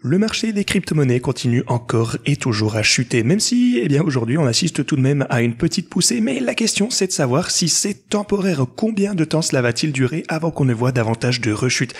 Le marché des crypto-monnaies continue encore et toujours à chuter, même si, aujourd'hui, on assiste tout de même à une petite poussée, mais la question, c'est de savoir si c'est temporaire. Combien de temps cela va-t-il durer avant qu'on ne voit davantage de rechutes?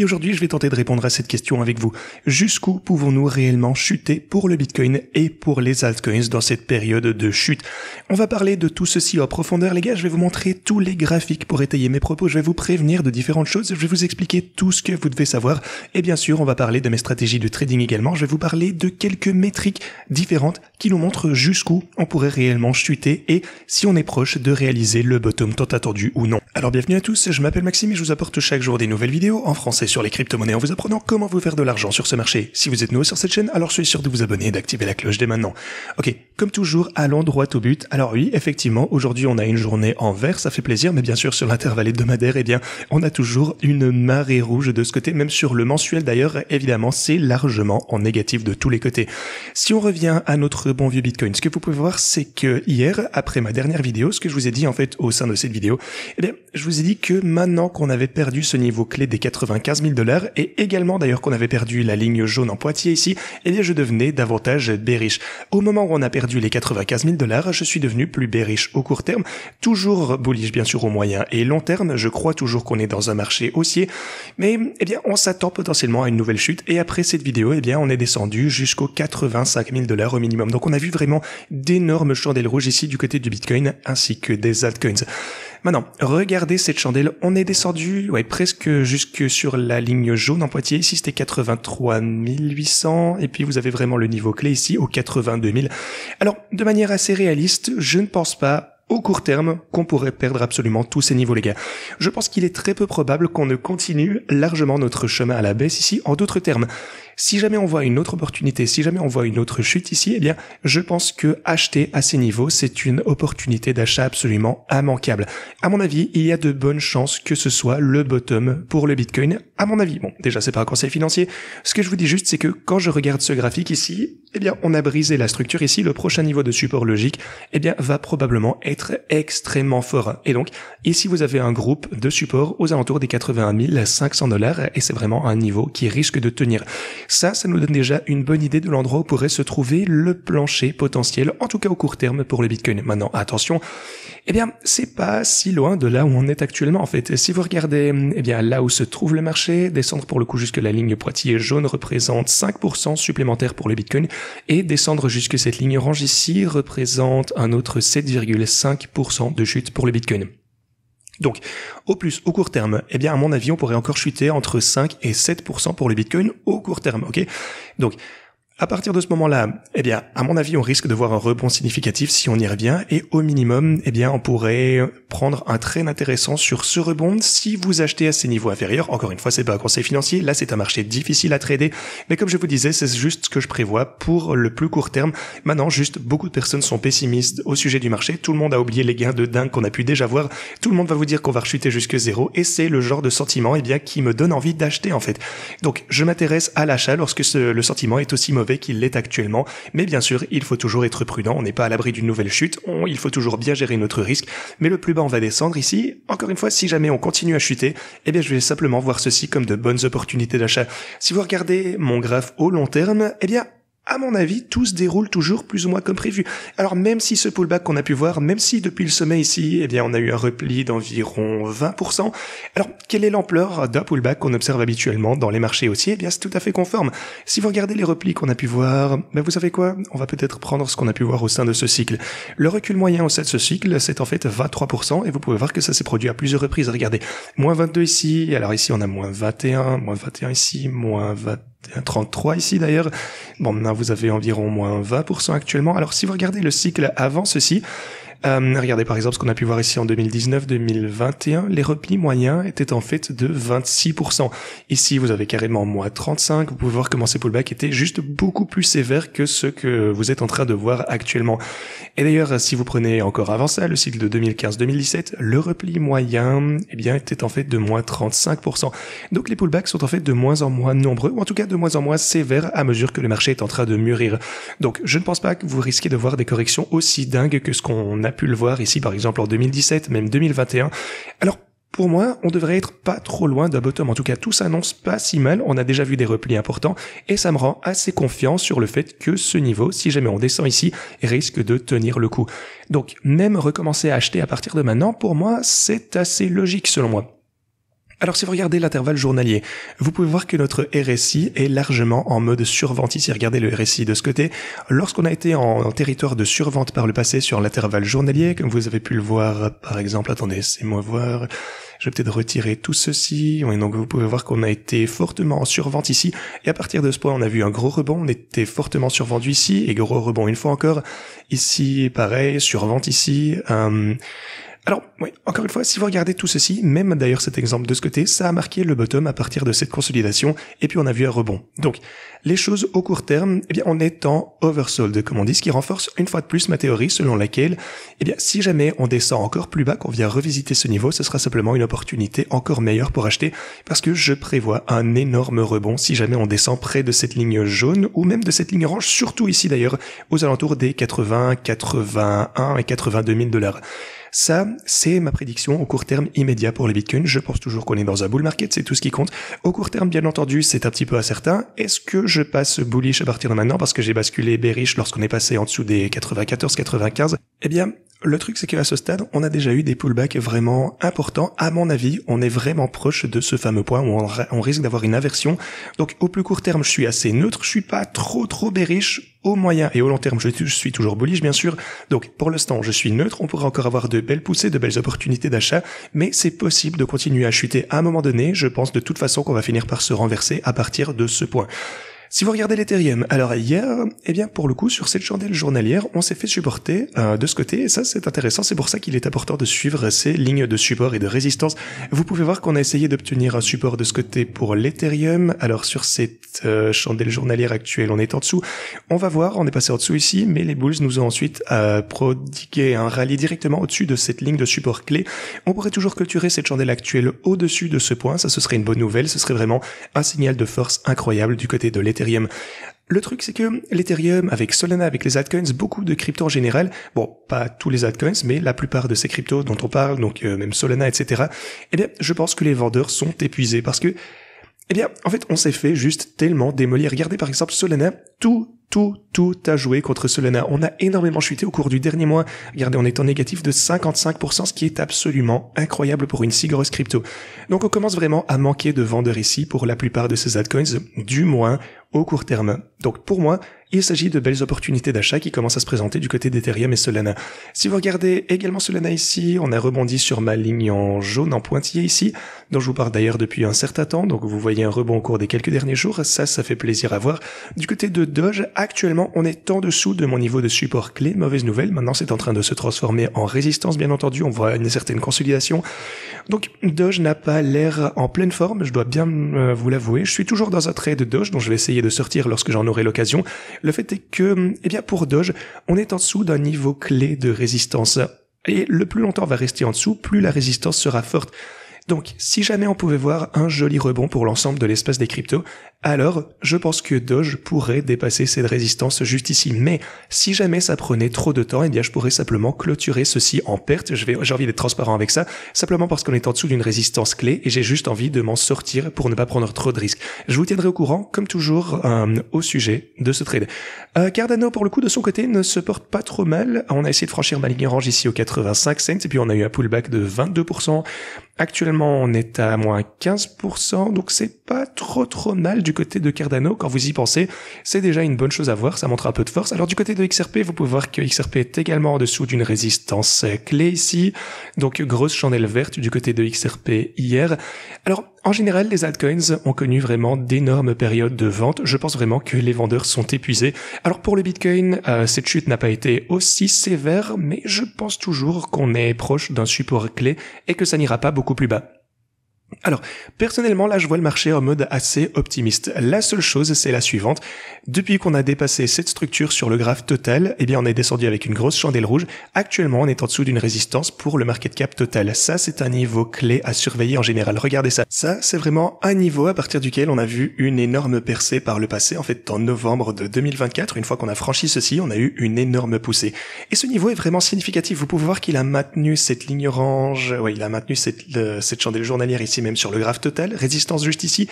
Aujourd'hui, je vais tenter de répondre à cette question avec vous. Jusqu'où pouvons-nous réellement chuter pour le Bitcoin et pour les altcoins dans cette période de chute? On va parler de tout ceci en profondeur, les gars. Je vais vous montrer tous les graphiques pour étayer mes propos. Je vais vous prévenir de différentes choses. Je vais vous expliquer tout ce que vous devez savoir. Et bien sûr, on va parler de mes stratégies de trading également. Je vais vous parler de quelques métriques différentes qui nous montrent jusqu'où on pourrait réellement chuter et si on est proche de réaliser le bottom tant attendu ou non. Alors bienvenue à tous, je m'appelle Maxime et je vous apporte chaque jour des nouvelles vidéos en français sur les crypto-monnaies en vous apprenant comment vous faire de l'argent sur ce marché. Si vous êtes nouveau sur cette chaîne, alors soyez sûr de vous abonner et d'activer la cloche dès maintenant. Ok, comme toujours, allons droit au but. Alors oui, effectivement, aujourd'hui on a une journée en vert, ça fait plaisir, mais bien sûr sur l'intervalle hebdomadaire, on a toujours une marée rouge de ce côté, même sur le mensuel d'ailleurs, évidemment, c'est largement en négatif de tous les côtés. Si on revient à notre bon vieux Bitcoin, ce que vous pouvez voir, c'est que hier, après ma dernière vidéo, ce que je vous ai dit en fait au sein de cette vidéo, je vous ai dit que maintenant qu'on avait perdu ce niveau clé des 95 000 $ et également d'ailleurs qu'on avait perdu la ligne jaune en pointillé ici, je devenais davantage bearish. Au moment où on a perdu les 95 000 $, je suis devenu plus bearish au court terme, toujours bullish bien sûr au moyen et long terme. Je crois toujours qu'on est dans un marché haussier, mais on s'attend potentiellement à une nouvelle chute et après cette vidéo, on est descendu jusqu'aux 85 000 $ au minimum. Donc on a vu vraiment d'énormes chandelles rouges ici du côté du Bitcoin ainsi que des altcoins. Maintenant, regardez cette chandelle, on est descendu presque jusque sur la ligne jaune en pointillé. Ici, c'était 83 800 et puis vous avez vraiment le niveau clé ici au 82 000. Alors, de manière assez réaliste, je ne pense pas au court terme qu'on pourrait perdre absolument tous ces niveaux, les gars. Je pense qu'il est très peu probable qu'on ne continue largement notre chemin à la baisse ici. En d'autres termes, si jamais on voit une autre opportunité, si jamais on voit une autre chute ici, je pense que acheter à ces niveaux, c'est une opportunité d'achat absolument immanquable. À mon avis, il y a de bonnes chances que ce soit le bottom pour le Bitcoin. À mon avis, bon, déjà, c'est pas un conseil financier. Ce que je vous dis juste, c'est que quand je regarde ce graphique ici, on a brisé la structure ici. Le prochain niveau de support logique, va probablement être extrêmement fort. Et donc, ici, vous avez un groupe de support aux alentours des 81 500 $ et c'est vraiment un niveau qui risque de tenir. Ça nous donne déjà une bonne idée de l'endroit où pourrait se trouver le plancher potentiel, en tout cas au court terme pour le Bitcoin. Maintenant, attention, c'est pas si loin de là où on est actuellement en fait. Si vous regardez, là où se trouve le marché, descendre pour le coup jusque la ligne pointillée jaune représente 5% supplémentaire pour le Bitcoin et descendre jusque cette ligne orange ici représente un autre 7,5% de chute pour le Bitcoin. Donc, au plus, au court terme, à mon avis, on pourrait encore chuter entre 5 et 7% pour le Bitcoin au court terme, ok? Donc, à partir de ce moment-là, à mon avis, on risque de voir un rebond significatif si on y revient et au minimum, on pourrait prendre un train intéressant sur ce rebond si vous achetez à ces niveaux inférieurs. Encore une fois, c'est pas un conseil financier. Là, c'est un marché difficile à trader. Mais comme je vous disais, c'est juste ce que je prévois pour le plus court terme. Maintenant, juste beaucoup de personnes sont pessimistes au sujet du marché. Tout le monde a oublié les gains de dingue qu'on a pu déjà voir. Tout le monde va vous dire qu'on va rechuter jusque zéro et c'est le genre de sentiment, qui me donne envie d'acheter, en fait. Donc, je m'intéresse à l'achat lorsque le sentiment est aussi mauvais qu'il l'est actuellement, mais bien sûr, il faut toujours être prudent, on n'est pas à l'abri d'une nouvelle chute, il faut toujours bien gérer notre risque, mais le plus bas on va descendre ici. Encore une fois, si jamais on continue à chuter, je vais simplement voir ceci comme de bonnes opportunités d'achat. Si vous regardez mon graphe au long terme, à mon avis, tout se déroule toujours plus ou moins comme prévu. Alors même si ce pullback qu'on a pu voir, même si depuis le sommet ici, on a eu un repli d'environ 20%, alors quelle est l'ampleur d'un pullback qu'on observe habituellement dans les marchés haussiers? C'est tout à fait conforme. Si vous regardez les replis qu'on a pu voir, vous savez quoi? On va peut-être prendre ce qu'on a pu voir au sein de ce cycle. Le recul moyen au sein de ce cycle, c'est en fait 23% et vous pouvez voir que ça s'est produit à plusieurs reprises. Regardez, moins 22 ici, alors ici on a moins 21 ici, moins 33 ici d'ailleurs. Bon, maintenant vous avez environ moins 20% actuellement. Alors si vous regardez le cycle avant ceci, regardez par exemple ce qu'on a pu voir ici en 2019-2021, les replis moyens étaient en fait de 26%. Ici vous avez carrément moins 35, vous pouvez voir comment ces pullbacks étaient juste beaucoup plus sévères que ceux que vous êtes en train de voir actuellement. Et d'ailleurs, si vous prenez encore avant ça, le cycle de 2015-2017, le repli moyen, était en fait de moins 35%. Donc les pullbacks sont en fait de moins en moins nombreux, ou en tout cas de moins en moins sévères à mesure que le marché est en train de mûrir. Donc je ne pense pas que vous risquez de voir des corrections aussi dingues que ce qu'on a pu le voir ici par exemple en 2017, même 2021. Alors pour moi, on devrait être pas trop loin d'un bottom. En tout cas, tout s'annonce pas si mal. On a déjà vu des replis importants et ça me rend assez confiant sur le fait que ce niveau, si jamais on descend ici, risque de tenir le coup. Donc, même recommencer à acheter à partir de maintenant, pour moi, c'est assez logique selon moi. Alors si vous regardez l'intervalle journalier, vous pouvez voir que notre RSI est largement en mode survente ici. Regardez le RSI de ce côté. Lorsqu'on a été en territoire de survente par le passé sur l'intervalle journalier, comme vous avez pu le voir par exemple, attendez, laissez-moi voir, je vais peut-être retirer tout ceci. Oui, donc vous pouvez voir qu'on a été fortement en survente ici. Et à partir de ce point, on a vu un gros rebond. On était fortement survendu ici et gros rebond une fois encore. Ici, pareil, survente ici. Alors, oui, encore une fois, si vous regardez tout ceci, même d'ailleurs cet exemple de ce côté, ça a marqué le bottom à partir de cette consolidation, et puis on a vu un rebond. Donc, les choses au court terme, eh bien, on est en oversold, comme on dit, ce qui renforce une fois de plus ma théorie selon laquelle, eh bien, si jamais on descend encore plus bas, qu'on vient revisiter ce niveau, ce sera simplement une opportunité encore meilleure pour acheter, parce que je prévois un énorme rebond si jamais on descend près de cette ligne jaune, ou même de cette ligne orange, surtout ici d'ailleurs, aux alentours des 80, 81 et 82 000 $. Ça, c'est ma prédiction au court terme immédiat pour les bitcoins. Je pense toujours qu'on est dans un bull market, c'est tout ce qui compte. Au court terme, bien entendu, c'est un petit peu incertain. Est-ce que je passe bullish à partir de maintenant parce que j'ai basculé bearish lorsqu'on est passé en dessous des 94, 95? Eh bien, le truc, c'est qu'à ce stade, on a déjà eu des pullbacks vraiment importants. À mon avis, on est vraiment proche de ce fameux point où on risque d'avoir une inversion. Donc, au plus court terme, je suis assez neutre. Je suis pas trop bearish. Au moyen et au long terme, je suis toujours bullish, bien sûr. Donc, pour l'instant, je suis neutre. On pourrait encore avoir de belles poussées, de belles opportunités d'achat. Mais c'est possible de continuer à chuter à un moment donné. Je pense de toute façon qu'on va finir par se renverser à partir de ce point. Si vous regardez l'Ethereum, alors hier, eh bien pour le coup sur cette chandelle journalière, on s'est fait supporter de ce côté, et ça c'est intéressant, c'est pour ça qu'il est important de suivre ces lignes de support et de résistance. Vous pouvez voir qu'on a essayé d'obtenir un support de ce côté pour l'Ethereum. Alors sur cette chandelle journalière actuelle, on est en dessous. On va voir, on est passé en dessous ici, mais les bulls nous ont ensuite prodigué un rallye directement au-dessus de cette ligne de support clé. On pourrait toujours clôturer cette chandelle actuelle au-dessus de ce point, ça ce serait une bonne nouvelle, ce serait vraiment un signal de force incroyable du côté de l'Ethereum. Le truc, c'est que l'Ethereum, avec Solana, avec les altcoins, beaucoup de cryptos en général, bon, pas tous les altcoins, mais la plupart de ces cryptos dont on parle, donc même Solana, etc., eh bien, je pense que les vendeurs sont épuisés parce que, eh bien, en fait, on s'est fait juste tellement démolir. Regardez, par exemple, Solana, tout a joué contre Solana. On a énormément chuté au cours du dernier mois. Regardez, on est en négatif de 55%, ce qui est absolument incroyable pour une si grosse crypto. Donc on commence vraiment à manquer de vendeurs ici pour la plupart de ces altcoins, du moins au court terme. Donc pour moi, il s'agit de belles opportunités d'achat qui commencent à se présenter du côté d'Ethereum et Solana. Si vous regardez également Solana ici, on a rebondi sur ma ligne en jaune, en pointillé ici, dont je vous parle d'ailleurs depuis un certain temps, donc vous voyez un rebond au cours des quelques derniers jours, ça fait plaisir à voir. Du côté de Doge, actuellement on est en dessous de mon niveau de support clé, mauvaise nouvelle, maintenant c'est en train de se transformer en résistance bien entendu, on voit une certaine consolidation. Donc Doge n'a pas l'air en pleine forme, je dois bien vous l'avouer, je suis toujours dans un trade de Doge dont je vais essayer de sortir lorsque j'en aurai l'occasion. Le fait est que, eh bien, pour Doge, on est en dessous d'un niveau clé de résistance. Et le plus longtemps on va rester en dessous, plus la résistance sera forte. Donc, si jamais on pouvait voir un joli rebond pour l'ensemble de l'espace des cryptos, alors je pense que Doge pourrait dépasser cette résistance juste ici. Mais si jamais ça prenait trop de temps, eh bien je pourrais simplement clôturer ceci en perte. J'ai envie d'être transparent avec ça, simplement parce qu'on est en dessous d'une résistance clé et j'ai juste envie de m'en sortir pour ne pas prendre trop de risques. Je vous tiendrai au courant, comme toujours, au sujet de ce trade. Cardano, pour le coup, de son côté, ne se porte pas trop mal. On a essayé de franchir ma ligne orange ici aux 85 cents et puis on a eu un pullback de 22%. Actuellement, on est à moins 15%, donc c'est pas trop mal du côté de Cardano. Quand vous y pensez, c'est déjà une bonne chose à voir, ça montre un peu de force. Alors du côté de XRP, vous pouvez voir que XRP est également en dessous d'une résistance clé ici, donc grosse chandelle verte du côté de XRP hier. Alors, en général, les altcoins ont connu vraiment d'énormes périodes de vente. Je pense vraiment que les vendeurs sont épuisés. Alors pour le Bitcoin, cette chute n'a pas été aussi sévère, mais je pense toujours qu'on est proche d'un support clé et que ça n'ira pas beaucoup plus bas. Alors, personnellement, là, je vois le marché en mode assez optimiste. La seule chose, c'est la suivante. Depuis qu'on a dépassé cette structure sur le graphe total, eh bien, on est descendu avec une grosse chandelle rouge. Actuellement, on est en dessous d'une résistance pour le market cap total. Ça, c'est un niveau clé à surveiller en général. Regardez ça. Ça, c'est vraiment un niveau à partir duquel on a vu une énorme percée par le passé. En fait, en novembre de 2024, une fois qu'on a franchi ceci, on a eu une énorme poussée. Et ce niveau est vraiment significatif. Vous pouvez voir qu'il a maintenu cette ligne orange. Ouais, il a maintenu cette chandelle journalière ici, même sur le graphe total, résistance juste ici,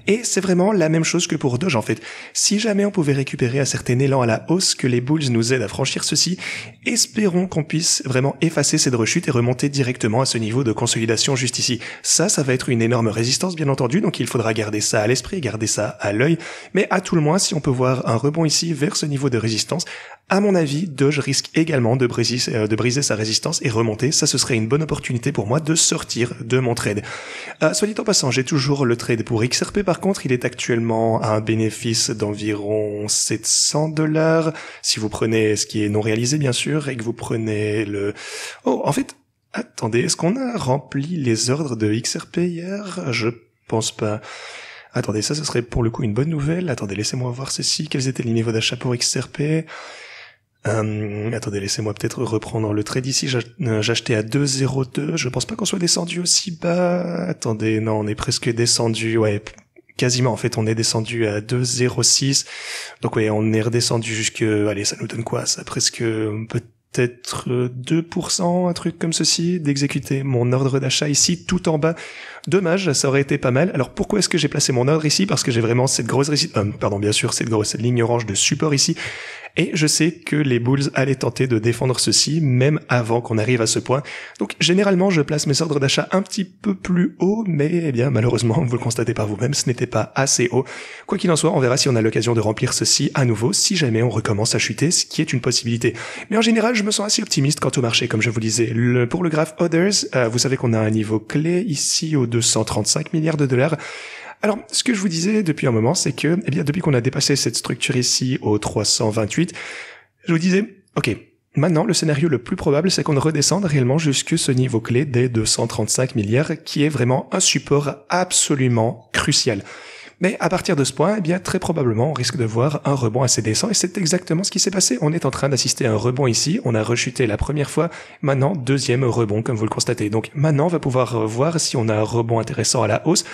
et c'est vraiment la même chose que pour Doge en fait. Si jamais on pouvait récupérer un certain élan à la hausse, que les bulls nous aident à franchir ceci, espérons qu'on puisse vraiment effacer cette rechute et remonter directement à ce niveau de consolidation juste ici. Ça va être une énorme résistance bien entendu, donc il faudra garder ça à l'esprit, garder ça à l'œil, mais à tout le moins, si on peut voir un rebond ici vers ce niveau de résistance, à mon avis, Doge risque également de briser sa résistance et remonter. Ça, ce serait une bonne opportunité pour moi de sortir de mon trade. Soit dit en passant, j'ai toujours le trade pour XRP. Par contre, il est actuellement à un bénéfice d'environ $700. Si vous prenez ce qui est non réalisé, bien sûr, et que vous prenez le... Oh, en fait, attendez, est-ce qu'on a rempli les ordres de XRP hier? Je pense pas. Attendez, ça, ce serait pour le coup une bonne nouvelle. Attendez, laissez-moi voir ceci. Quels étaient les niveaux d'achat pour XRP? Attendez, laissez-moi peut-être reprendre le trade ici. J'achetais à 2,02. Je pense pas qu'on soit descendu aussi bas. Attendez, non, on est presque descendu. Ouais, quasiment. En fait, on est descendu à 2,06. Donc ouais, on est redescendu jusque... Allez, ça nous donne quoi? Ça presque peut-être 2%, un truc comme ceci, d'exécuter mon ordre d'achat ici, tout en bas. Dommage, ça aurait été pas mal. Alors pourquoi est-ce que j'ai placé mon ordre ici? Parce que j'ai vraiment cette grosse bien sûr, cette ligne orange de support ici. Et je sais que les bulls allaient tenter de défendre ceci, même avant qu'on arrive à ce point. Donc, généralement, je place mes ordres d'achat un petit peu plus haut, mais, eh bien, malheureusement, vous le constatez par vous-même, ce n'était pas assez haut. Quoi qu'il en soit, on verra si on a l'occasion de remplir ceci à nouveau, si jamais on recommence à chuter, ce qui est une possibilité. Mais en général, je me sens assez optimiste quant au marché, comme je vous disais. Pour le graphe Others, vous savez qu'on a un niveau clé ici aux 235 milliards de dollars. Alors, ce que je vous disais depuis un moment, c'est que, eh bien, depuis qu'on a dépassé cette structure ici au 328, je vous disais, ok, maintenant, le scénario le plus probable, c'est qu'on redescende réellement jusque ce niveau clé des 235 milliards, qui est vraiment un support absolument crucial. Mais à partir de ce point, eh bien, très probablement, on risque de voir un rebond assez décent, et c'est exactement ce qui s'est passé. On est en train d'assister à un rebond ici, on a rechuté la première fois, maintenant, deuxième rebond, comme vous le constatez. Donc, maintenant, on va pouvoir voir si on a un rebond intéressant à la hausse.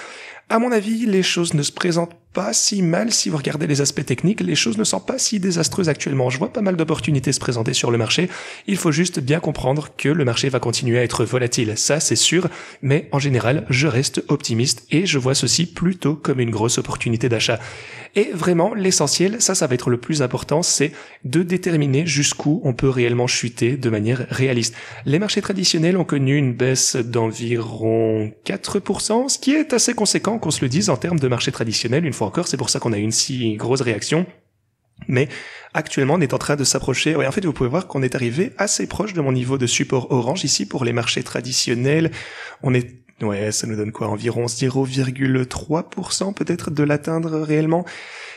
À mon avis, les choses ne se présentent pas si mal si vous regardez les aspects techniques. Les choses ne sont pas si désastreuses actuellement. Je vois pas mal d'opportunités se présenter sur le marché. Il faut juste bien comprendre que le marché va continuer à être volatile. Ça, c'est sûr. Mais en général, je reste optimiste et je vois ceci plutôt comme une grosse opportunité d'achat. Et vraiment, l'essentiel, ça va être le plus important, c'est de déterminer jusqu'où on peut réellement chuter de manière réaliste. Les marchés traditionnels ont connu une baisse d'environ 4%, ce qui est assez conséquent qu'on se le dise en termes de marché traditionnel. Une fois encore, c'est pour ça qu'on a une si grosse réaction. Mais actuellement, on est en train de s'approcher. Ouais, en fait, vous pouvez voir qu'on est arrivé assez proche de mon niveau de support orange ici pour les marchés traditionnels. Ouais, ça nous donne quoi? Environ 0,3% peut-être de l'atteindre réellement.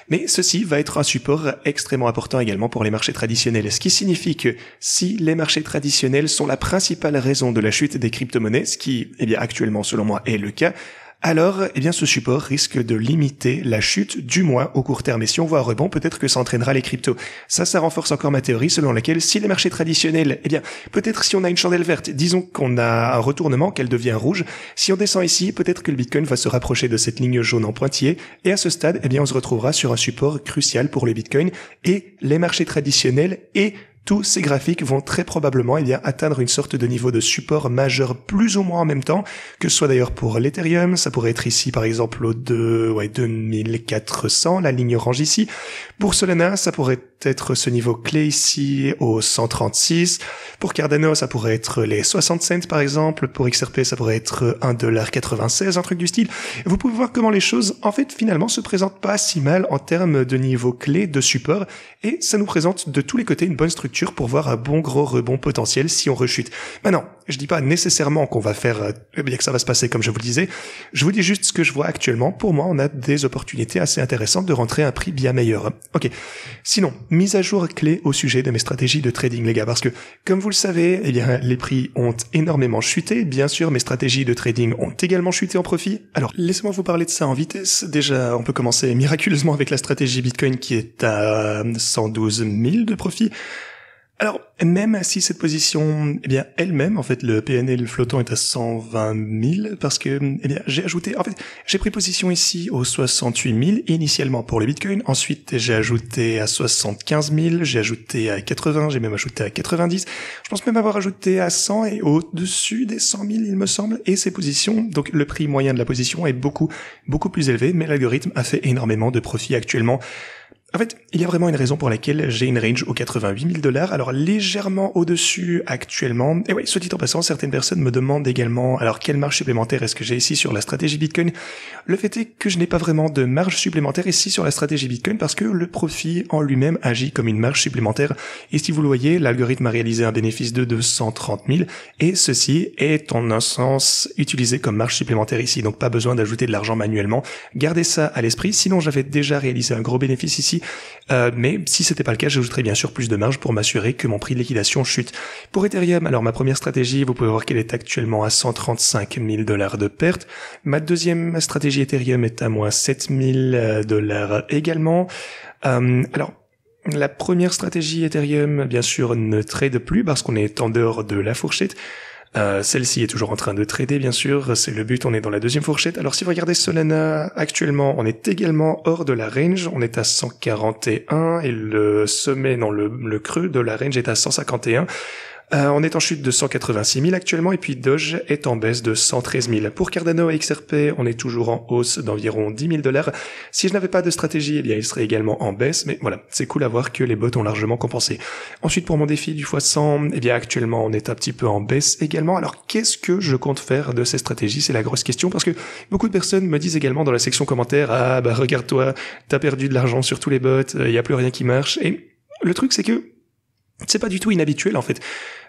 Mais ceci va être un support extrêmement important également pour les marchés traditionnels. Ce qui signifie que si les marchés traditionnels sont la principale raison de la chute des crypto-monnaies, ce qui, eh bien, actuellement, selon moi, est le cas, alors, eh bien, ce support risque de limiter la chute, du moins au court terme. Et si on voit un rebond, peut-être que ça entraînera les cryptos. Ça renforce encore ma théorie selon laquelle si les marchés traditionnels, eh bien, peut-être si on a une chandelle verte, disons qu'on a un retournement, qu'elle devient rouge, si on descend ici, peut-être que le Bitcoin va se rapprocher de cette ligne jaune en pointillé, et à ce stade, eh bien, on se retrouvera sur un support crucial pour le Bitcoin, et les marchés traditionnels et tous ces graphiques vont très probablement atteindre une sorte de niveau de support majeur plus ou moins en même temps, que ce soit d'ailleurs pour l'Ethereum, ça pourrait être ici par exemple au 2400, la ligne orange ici. Pour Solana, ça pourrait être ce niveau clé ici au 136. Pour Cardano, ça pourrait être les 60 cents par exemple. Pour XRP, ça pourrait être 1,96$, un truc du style. Vous pouvez voir comment les choses, en fait, finalement, se présentent pas si mal en termes de niveau clé de support, et ça nous présente de tous les côtés une bonne structure pour voir un bon gros rebond potentiel si on rechute. Maintenant, je dis pas nécessairement qu'on va faire, bien que ça va se passer comme je vous le disais. Je vous dis juste ce que je vois actuellement. Pour moi, on a des opportunités assez intéressantes de rentrer à un prix bien meilleur. Ok. Sinon, mise à jour clé au sujet de mes stratégies de trading, les gars, parce que, comme vous le savez, eh bien, les prix ont énormément chuté. Bien sûr, mes stratégies de trading ont également chuté en profit. Alors, laissez-moi vous parler de ça en vitesse. Déjà, on peut commencer miraculeusement avec la stratégie Bitcoin qui est à 112 000 de profit. Alors, même si cette position, eh bien, elle-même, en fait, le PNL flottant est à 120 000, parce que, eh bien, j'ai pris position ici aux 68 000 initialement pour le Bitcoin, ensuite j'ai ajouté à 75 000, j'ai ajouté à 80, j'ai même ajouté à 90, je pense même avoir ajouté à 100 et au-dessus des 100 000, il me semble, et ces positions, donc le prix moyen de la position est beaucoup plus élevé, mais l'algorithme a fait énormément de profit actuellement. En fait, il y a vraiment une raison pour laquelle j'ai une range aux 88 000 $, alors légèrement au-dessus actuellement. Et oui, soit dit en passant, certaines personnes me demandent également, alors quelle marge supplémentaire est-ce que j'ai ici sur la stratégie Bitcoin? Le fait est que je n'ai pas vraiment de marge supplémentaire ici sur la stratégie Bitcoin parce que le profit en lui-même agit comme une marge supplémentaire. Et si vous le voyez, l'algorithme a réalisé un bénéfice de 230 000 et ceci est en un sens utilisé comme marge supplémentaire ici, donc pas besoin d'ajouter de l'argent manuellement. Gardez ça à l'esprit, sinon j'avais déjà réalisé un gros bénéfice ici. Mais si c'était pas le cas, j'ajouterais bien sûr plus de marge pour m'assurer que mon prix de liquidation chute. Pour Ethereum, alors ma première stratégie, vous pouvez voir qu'elle est actuellement à 135 000 $ de perte. Ma deuxième stratégie Ethereum est à moins 7 000 $ également. Alors, la première stratégie Ethereum, bien sûr, ne trade plus parce qu'on est en dehors de la fourchette. Celle-ci est toujours en train de trader, bien sûr, c'est le but, on est dans la deuxième fourchette. Alors si vous regardez Solana, actuellement, on est également hors de la range, on est à 141 et le sommet, non, le creux de la range est à 151. On est en chute de 186 000 actuellement et puis Doge est en baisse de 113 000. Pour Cardano et XRP, on est toujours en hausse d'environ 10 000 $. Si je n'avais pas de stratégie, eh bien, il serait également en baisse, mais voilà, c'est cool à voir que les bots ont largement compensé. Ensuite, pour mon défi du x100, eh bien, actuellement, on est un petit peu en baisse également. Alors, qu'est-ce que je compte faire de ces stratégies? C'est la grosse question parce que beaucoup de personnes me disent également dans la section commentaires, ah, bah, regarde-toi, t'as perdu de l'argent sur tous les bots, il y a plus rien qui marche. Et le truc, c'est que c'est pas du tout inhabituel, en fait.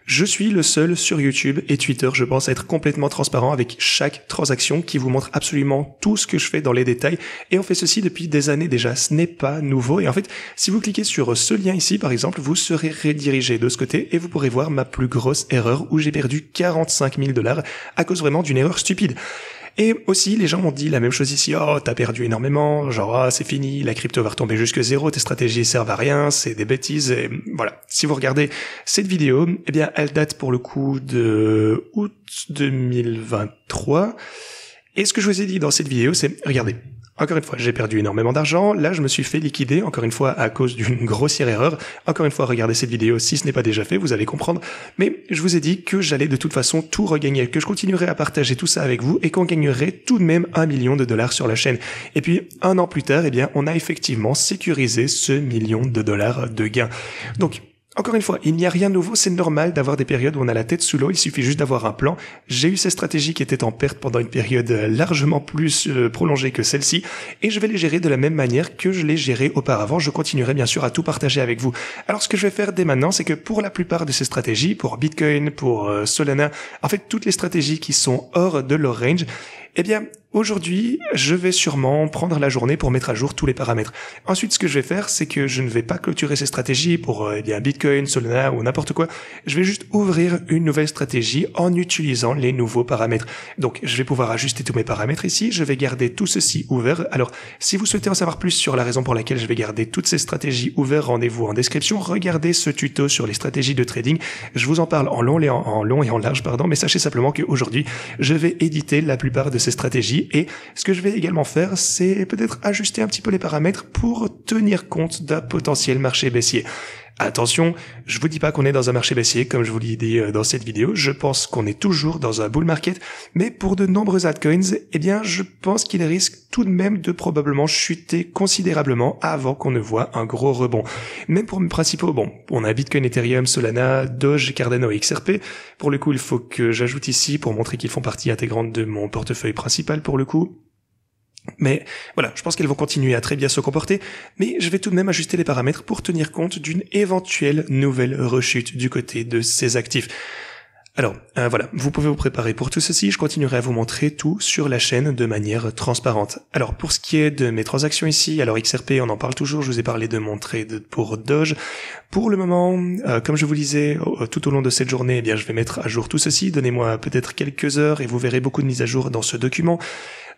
Je suis le seul sur YouTube et Twitter, je pense, à être complètement transparent avec chaque transaction qui vous montre absolument tout ce que je fais dans les détails. Et on fait ceci depuis des années déjà, ce n'est pas nouveau. Et en fait, si vous cliquez sur ce lien ici, par exemple, vous serez redirigé de ce côté et vous pourrez voir ma plus grosse erreur où j'ai perdu 45 000 $ à cause vraiment d'une erreur stupide. Et aussi, les gens m'ont dit la même chose ici, oh, t'as perdu énormément, genre, ah, c'est fini, la crypto va retomber jusque zéro, tes stratégies servent à rien, c'est des bêtises, et voilà. Si vous regardez cette vidéo, eh bien, elle date pour le coup de août 2023, et ce que je vous ai dit dans cette vidéo, c'est, regardez, encore une fois, j'ai perdu énormément d'argent. Là, je me suis fait liquider, encore une fois, à cause d'une grossière erreur. Encore une fois, regardez cette vidéo si ce n'est pas déjà fait, vous allez comprendre. Mais je vous ai dit que j'allais de toute façon tout regagner, que je continuerai à partager tout ça avec vous et qu'on gagnerait tout de même 1 million de dollars sur la chaîne. Et puis, 1 an plus tard, eh bien, on a effectivement sécurisé ce million de dollars de gains. Donc, encore une fois, il n'y a rien de nouveau, c'est normal d'avoir des périodes où on a la tête sous l'eau, il suffit juste d'avoir un plan. J'ai eu ces stratégies qui étaient en perte pendant une période largement plus prolongée que celle-ci, et je vais les gérer de la même manière que je les gérais auparavant. Je continuerai bien sûr à tout partager avec vous. Alors ce que je vais faire dès maintenant, c'est que pour la plupart de ces stratégies, pour Bitcoin, pour Solana, en fait toutes les stratégies qui sont hors de leur range, eh bien, aujourd'hui, je vais sûrement prendre la journée pour mettre à jour tous les paramètres. Ensuite, ce que je vais faire, c'est que je ne vais pas clôturer ces stratégies pour eh bien Bitcoin, Solana ou n'importe quoi. Je vais juste ouvrir une nouvelle stratégie en utilisant les nouveaux paramètres. Donc, je vais pouvoir ajuster tous mes paramètres ici. Je vais garder tout ceci ouvert. Alors, si vous souhaitez en savoir plus sur la raison pour laquelle je vais garder toutes ces stratégies ouvertes, rendez-vous en description. Regardez ce tuto sur les stratégies de trading. Je vous en parle en long et en large, mais sachez simplement qu'aujourd'hui, je vais éditer la plupart de ces stratégies et ce que je vais également faire, c'est peut-être ajuster un petit peu les paramètres pour tenir compte d'un potentiel marché baissier. Attention, je vous dis pas qu'on est dans un marché baissier, comme je vous l'ai dit dans cette vidéo, je pense qu'on est toujours dans un bull market, mais pour de nombreux altcoins, eh bien, je pense qu'il risque tout de même de probablement chuter considérablement avant qu'on ne voit un gros rebond. Même pour mes principaux, bon, on a Bitcoin, Ethereum, Solana, Doge, Cardano et XRP. Pour le coup, il faut que j'ajoute ici pour montrer qu'ils font partie intégrante de mon portefeuille principal pour le coup. Mais voilà, je pense qu'elles vont continuer à très bien se comporter, mais je vais tout de même ajuster les paramètres pour tenir compte d'une éventuelle nouvelle rechute du côté de ces actifs. Alors, voilà, vous pouvez vous préparer pour tout ceci, je continuerai à vous montrer tout sur la chaîne de manière transparente. Alors, pour ce qui est de mes transactions ici, alors XRP, on en parle toujours, je vous ai parlé de mon trade pour Doge. Pour le moment, comme je vous disais, tout au long de cette journée, eh bien, je vais mettre à jour tout ceci, donnez-moi peut-être quelques heures et vous verrez beaucoup de mises à jour dans ce document.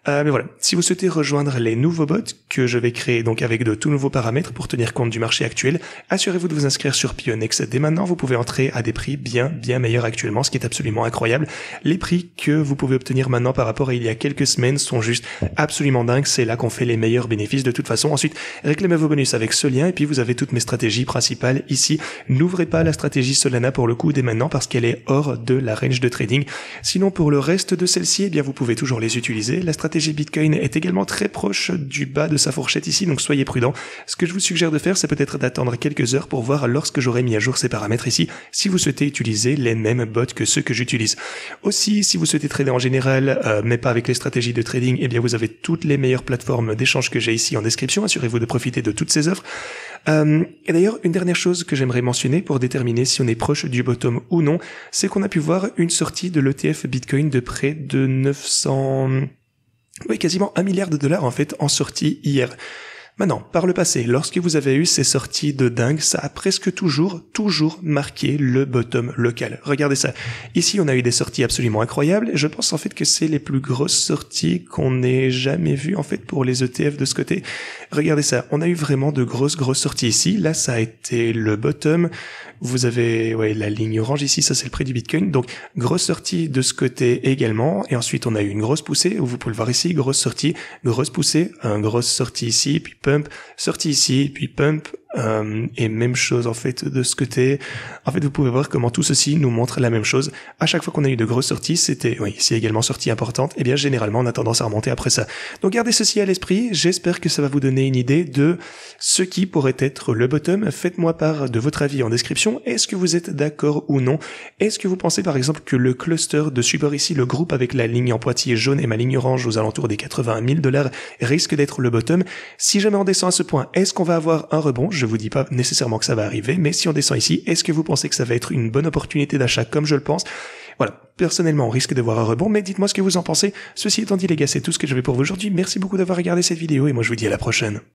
Mais voilà, si vous souhaitez rejoindre les nouveaux bots que je vais créer donc avec de tout nouveaux paramètres pour tenir compte du marché actuel, assurez-vous de vous inscrire sur Pionex dès maintenant. Vous pouvez entrer à des prix bien meilleurs actuellement, ce qui est absolument incroyable. Les prix que vous pouvez obtenir maintenant par rapport à il y a quelques semaines sont juste absolument dingues. C'est là qu'on fait les meilleurs bénéfices de toute façon. Ensuite, réclamez vos bonus avec ce lien et puis vous avez toutes mes stratégies principales ici. N'ouvrez pas la stratégie Solana pour le coup dès maintenant parce qu'elle est hors de la range de trading. Sinon, pour le reste de celle-ci, eh bien, vous pouvez toujours les utiliser. La stratégie Bitcoin est également très proche du bas de sa fourchette ici, donc soyez prudents. Ce que je vous suggère de faire, c'est peut-être d'attendre quelques heures pour voir lorsque j'aurai mis à jour ces paramètres ici, si vous souhaitez utiliser les mêmes bots que ceux que j'utilise. Aussi, si vous souhaitez trader en général, mais pas avec les stratégies de trading, eh bien vous avez toutes les meilleures plateformes d'échange que j'ai ici en description. Assurez-vous de profiter de toutes ces offres. Et d'ailleurs, une dernière chose que j'aimerais mentionner pour déterminer si on est proche du bottom ou non, c'est qu'on a pu voir une sortie de l'ETF Bitcoin de près de 900... Oui, quasiment $1 milliard en fait en sortie hier. Maintenant, par le passé, lorsque vous avez eu ces sorties de dingue, ça a presque toujours marqué le bottom local. Regardez ça. Ici, on a eu des sorties absolument incroyables. Je pense en fait que c'est les plus grosses sorties qu'on ait jamais vues en fait pour les ETF de ce côté. Regardez ça. On a eu vraiment de grosses sorties ici. Là, ça a été le bottom. Vous avez la ligne orange ici, ça c'est le prix du Bitcoin. Donc, grosse sortie de ce côté également. Et ensuite, on a eu une grosse poussée. Vous pouvez le voir ici, grosse sortie, grosse poussée, grosse sortie ici, puis pump, sortie ici, puis pump, et même chose en fait de ce côté. En fait, vous pouvez voir comment tout ceci nous montre la même chose. À chaque fois qu'on a eu de grosses sorties, c'était, ici également sortie importante, et bien généralement on a tendance à remonter après ça. Donc gardez ceci à l'esprit, j'espère que ça va vous donner une idée de ce qui pourrait être le bottom. Faites-moi part de votre avis en description. Est-ce que vous êtes d'accord ou non? Est-ce que vous pensez par exemple que le cluster de support ici, le groupe avec la ligne en pointillé jaune et ma ligne orange aux alentours des $80 000 risque d'être le bottom? Si jamais on descend à ce point, est-ce qu'on va avoir un rebond? Je vous dis pas nécessairement que ça va arriver, mais si on descend ici, est-ce que vous pensez que ça va être une bonne opportunité d'achat comme je le pense? Voilà, personnellement on risque de voir un rebond, mais dites-moi ce que vous en pensez. Ceci étant dit les gars, c'est tout ce que j'avais pour vous aujourd'hui. Merci beaucoup d'avoir regardé cette vidéo et moi je vous dis à la prochaine.